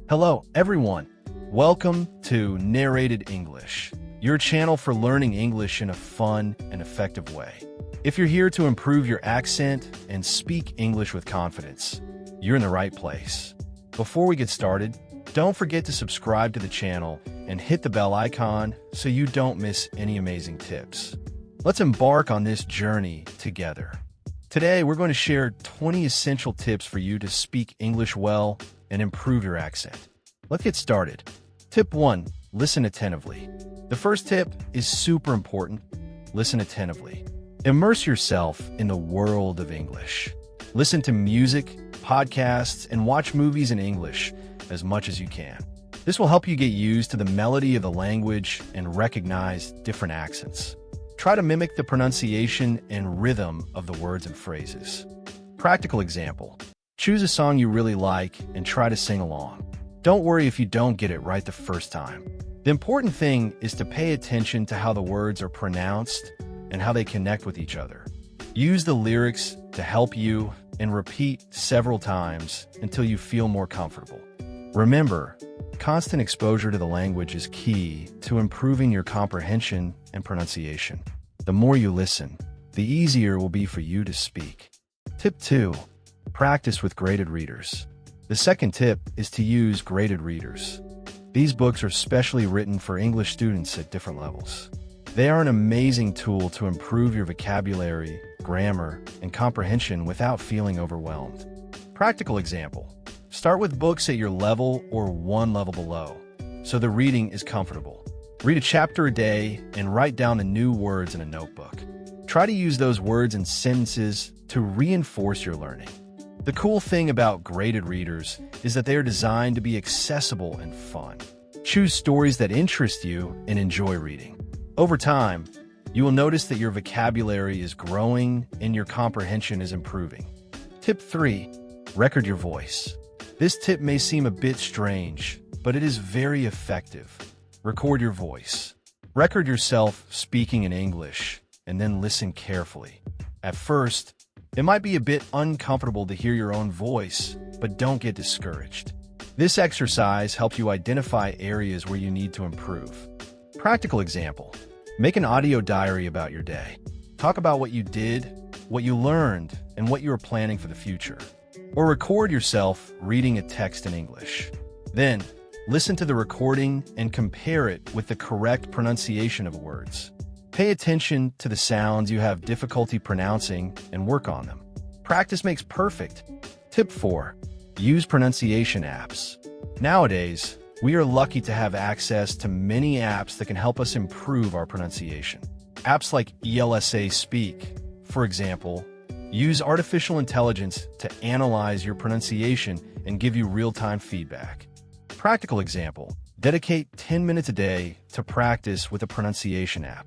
Hello, everyone. Welcome to Narrated English, your channel for learning English in a fun and effective way. If you're here to improve your accent and speak English with confidence, you're in the right place. Before we get started, don't forget to subscribe to the channel and hit the bell icon so you don't miss any amazing tips. Let's embark on this journey together. Today, we're going to share 20 essential tips for you to speak English well and improve your accent. Let's get started. Tip 1. Listen attentively. The first tip is super important. Listen attentively. Immerse yourself in the world of English. Listen to music, podcasts, and watch movies in English as much as you can. This will help you get used to the melody of the language and recognize different accents. Try to mimic the pronunciation and rhythm of the words and phrases. Practical example. Choose a song you really like and try to sing along. Don't worry if you don't get it right the first time. The important thing is to pay attention to how the words are pronounced and how they connect with each other. Use the lyrics to help you and repeat several times until you feel more comfortable. Remember, constant exposure to the language is key to improving your comprehension and pronunciation. The more you listen, the easier it will be for you to speak. Tip 2. Practice with graded readers. The second tip is to use graded readers. These books are specially written for English students at different levels. They are an amazing tool to improve your vocabulary, grammar, and comprehension without feeling overwhelmed. Practical example. Start with books at your level or one level below, so the reading is comfortable. Read a chapter a day and write down the new words in a notebook. Try to use those words and sentences to reinforce your learning. The cool thing about graded readers is that they are designed to be accessible and fun. Choose stories that interest you and enjoy reading. Over time, you will notice that your vocabulary is growing and your comprehension is improving. Tip 3. Record your voice. This tip may seem a bit strange, but it is very effective. Record your voice. Record yourself speaking in English, and then listen carefully. At first, it might be a bit uncomfortable to hear your own voice, but don't get discouraged. This exercise helps you identify areas where you need to improve. Practical example. Make an audio diary about your day. Talk about what you did, what you learned, and what you are planning for the future. Or record yourself reading a text in English. Then, listen to the recording and compare it with the correct pronunciation of words. Pay attention to the sounds you have difficulty pronouncing and work on them. Practice makes perfect. Tip 4. Use pronunciation apps. Nowadays, we are lucky to have access to many apps that can help us improve our pronunciation. Apps like ELSA Speak, for example, use artificial intelligence to analyze your pronunciation and give you real-time feedback. Practical example. Dedicate 10 minutes a day to practice with a pronunciation app.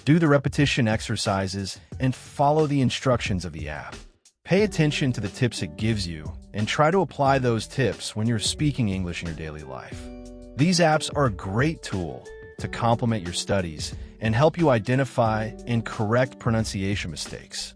Do the repetition exercises and follow the instructions of the app. Pay attention to the tips it gives you and try to apply those tips when you're speaking English in your daily life. These apps are a great tool to complement your studies and help you identify and correct pronunciation mistakes.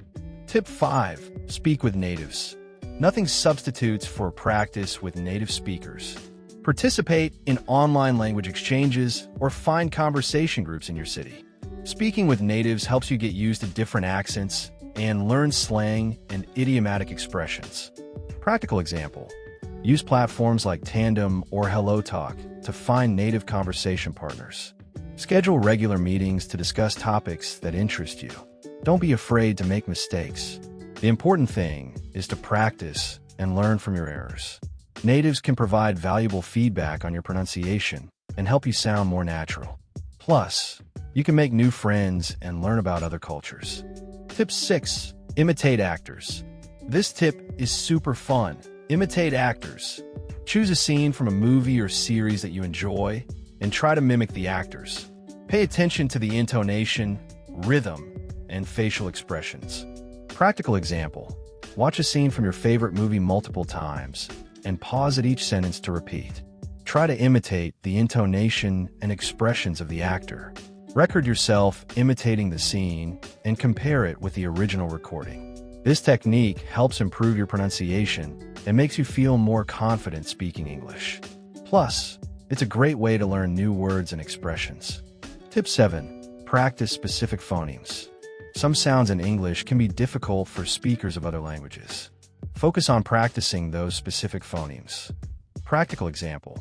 Tip 5. Speak with natives. Nothing substitutes for practice with native speakers. Participate in online language exchanges or find conversation groups in your city. Speaking with natives helps you get used to different accents and learn slang and idiomatic expressions. Practical example. Use platforms like Tandem or HelloTalk to find native conversation partners. Schedule regular meetings to discuss topics that interest you. Don't be afraid to make mistakes. The important thing is to practice and learn from your errors. Natives can provide valuable feedback on your pronunciation and help you sound more natural. Plus, you can make new friends and learn about other cultures. Tip 6. Imitate actors. This tip is super fun. Imitate actors. Choose a scene from a movie or series that you enjoy and try to mimic the actors. Pay attention to the intonation, rhythm, and facial expressions. Practical example. Watch a scene from your favorite movie multiple times and pause at each sentence to repeat. Try to imitate the intonation and expressions of the actor. Record yourself imitating the scene and compare it with the original recording. This technique helps improve your pronunciation and makes you feel more confident speaking English. Plus, it's a great way to learn new words and expressions. Tip 7. Practice specific phonemes. Some sounds in English can be difficult for speakers of other languages. Focus on practicing those specific phonemes. Practical example.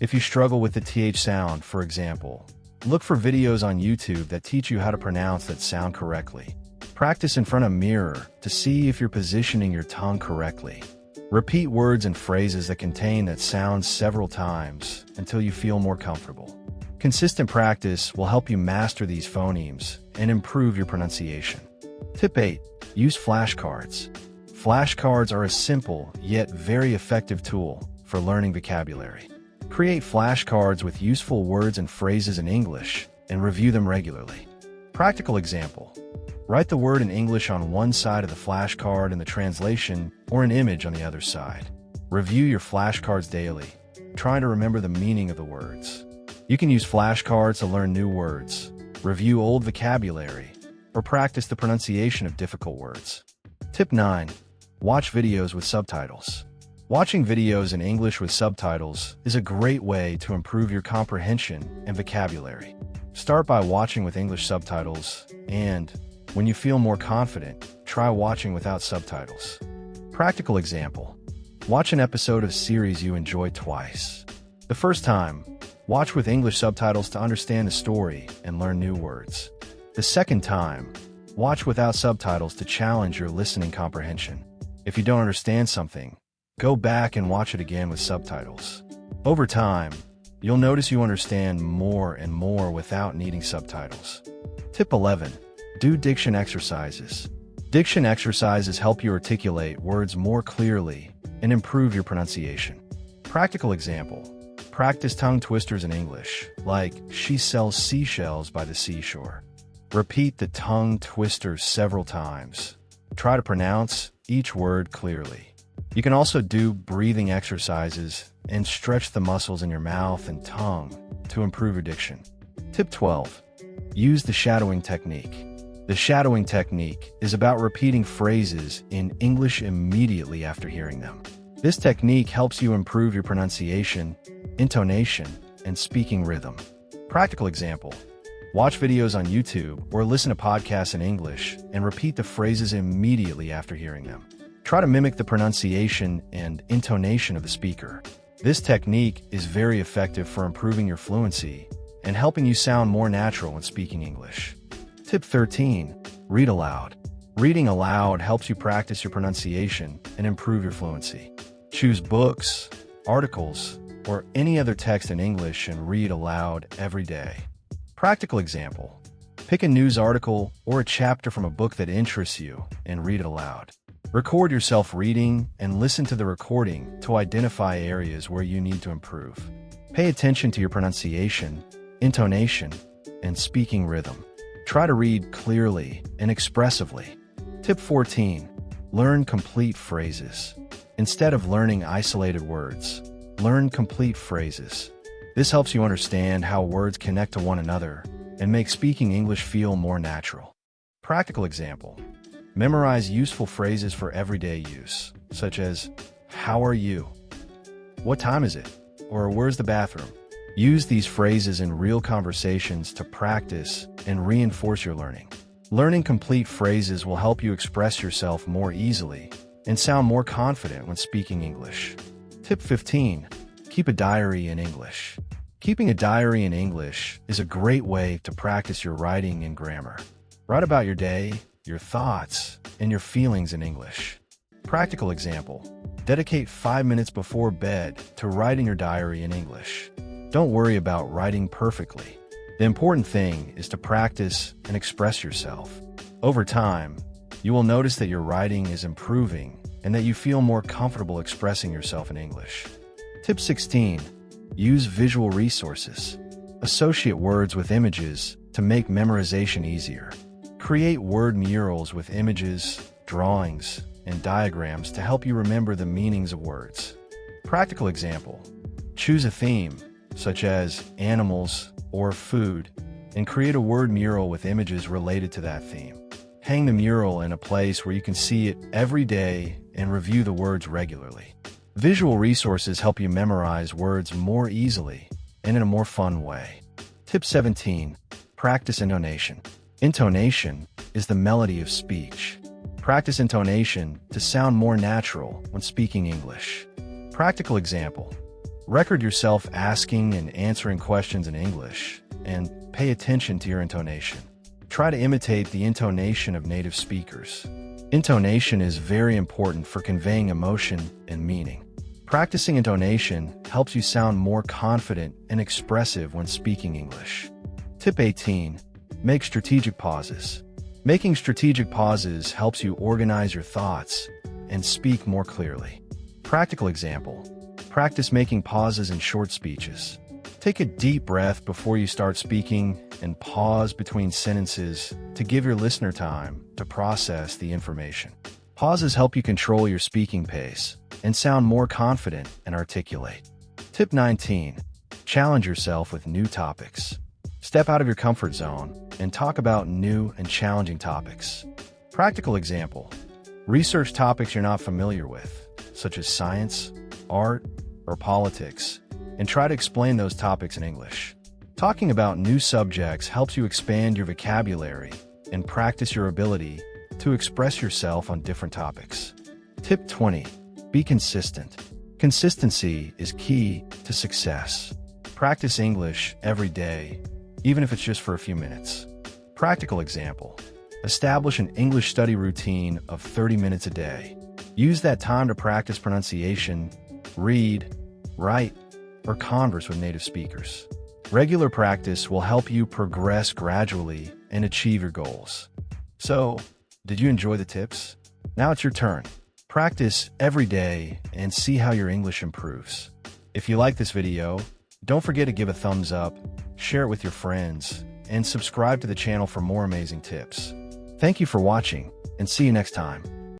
If you struggle with the TH sound, for example, look for videos on YouTube that teach you how to pronounce that sound correctly. Practice in front of a mirror to see if you're positioning your tongue correctly. Repeat words and phrases that contain that sound several times until you feel more comfortable. Consistent practice will help you master these phonemes and improve your pronunciation. Tip 8. Use flashcards. Flashcards are a simple yet very effective tool for learning vocabulary. Create flashcards with useful words and phrases in English and review them regularly. Practical example. Write the word in English on one side of the flashcard and the translation or an image on the other side. Review your flashcards daily, trying to remember the meaning of the words. You can use flashcards to learn new words, review old vocabulary, or practice the pronunciation of difficult words. Tip 9. Watch videos with subtitles. Watching videos in English with subtitles is a great way to improve your comprehension and vocabulary. Start by watching with English subtitles, and when you feel more confident, try watching without subtitles. Practical example. Watch an episode of a series you enjoy twice. The first time, watch with English subtitles to understand the story and learn new words. The second time, watch without subtitles to challenge your listening comprehension. If you don't understand something, go back and watch it again with subtitles. Over time, you'll notice you understand more and more without needing subtitles. Tip 11. Do diction exercises. Diction exercises help you articulate words more clearly and improve your pronunciation. Practical example. Practice tongue twisters in English, like "She sells seashells by the seashore." Repeat the tongue twisters several times. Try to pronounce each word clearly. You can also do breathing exercises and stretch the muscles in your mouth and tongue to improve your diction. Tip 12. Use the shadowing technique. The shadowing technique is about repeating phrases in English immediately after hearing them. This technique helps you improve your pronunciation, intonation, and speaking rhythm. Practical example. Watch videos on YouTube or listen to podcasts in English and repeat the phrases immediately after hearing them. Try to mimic the pronunciation and intonation of the speaker. This technique is very effective for improving your fluency and helping you sound more natural when speaking English. Tip 13. Read aloud. Reading aloud helps you practice your pronunciation and improve your fluency. Choose books, articles, or any other text in English and read aloud every day. Practical example. Pick a news article or a chapter from a book that interests you and read it aloud. Record yourself reading and listen to the recording to identify areas where you need to improve. Pay attention to your pronunciation, intonation, and speaking rhythm. Try to read clearly and expressively. Tip 14. Learn complete phrases. Instead of learning isolated words, learn complete phrases. This helps you understand how words connect to one another and make speaking English feel more natural. Practical example. Memorize useful phrases for everyday use, such as, "How are you?" "What time is it?" or "Where's the bathroom?" Use these phrases in real conversations to practice and reinforce your learning. Learning complete phrases will help you express yourself more easily and sound more confident when speaking English. Tip 15. Keep a diary in English. Keeping a diary in English is a great way to practice your writing and grammar. Write about your day, your thoughts, and your feelings in English. Practical example. Dedicate 5 minutes before bed to writing your diary in English. Don't worry about writing perfectly. The important thing is to practice and express yourself. Over time, you will notice that your writing is improving and that you feel more comfortable expressing yourself in English. Tip 16. Use visual resources. Associate words with images to make memorization easier. Create word murals with images, drawings, and diagrams to help you remember the meanings of words. Practical example. Choose a theme, such as animals or food, and create a word mural with images related to that theme. Hang the mural in a place where you can see it every day and review the words regularly. Visual resources help you memorize words more easily and in a more fun way. Tip 17. Practice intonation. Intonation is the melody of speech. Practice intonation to sound more natural when speaking English. Practical example. Record yourself asking and answering questions in English, and pay attention to your intonation. Try to imitate the intonation of native speakers. Intonation is very important for conveying emotion and meaning. Practicing intonation helps you sound more confident and expressive when speaking English. Tip 18. Make strategic pauses. Making strategic pauses helps you organize your thoughts and speak more clearly. Practical example. Practice making pauses in short speeches. Take a deep breath before you start speaking and pause between sentences to give your listener time to process the information. Pauses help you control your speaking pace and sound more confident and articulate. Tip 19. Challenge yourself with new topics. Step out of your comfort zone and talk about new and challenging topics. Practical example. Research topics you're not familiar with, such as science, art, or politics, and try to explain those topics in English. Talking about new subjects helps you expand your vocabulary and practice your ability to express yourself on different topics. Tip 20. Be consistent. Consistency is key to success. Practice English every day, even if it's just for a few minutes. Practical example. Establish an English study routine of 30 minutes a day. Use that time to practice pronunciation, read, write, or converse with native speakers. Regular practice will help you progress gradually and achieve your goals. So, did you enjoy the tips? Now it's your turn. Practice every day and see how your English improves. If you like this video, don't forget to give a thumbs up, share it with your friends, and subscribe to the channel for more amazing tips. Thank you for watching, and see you next time.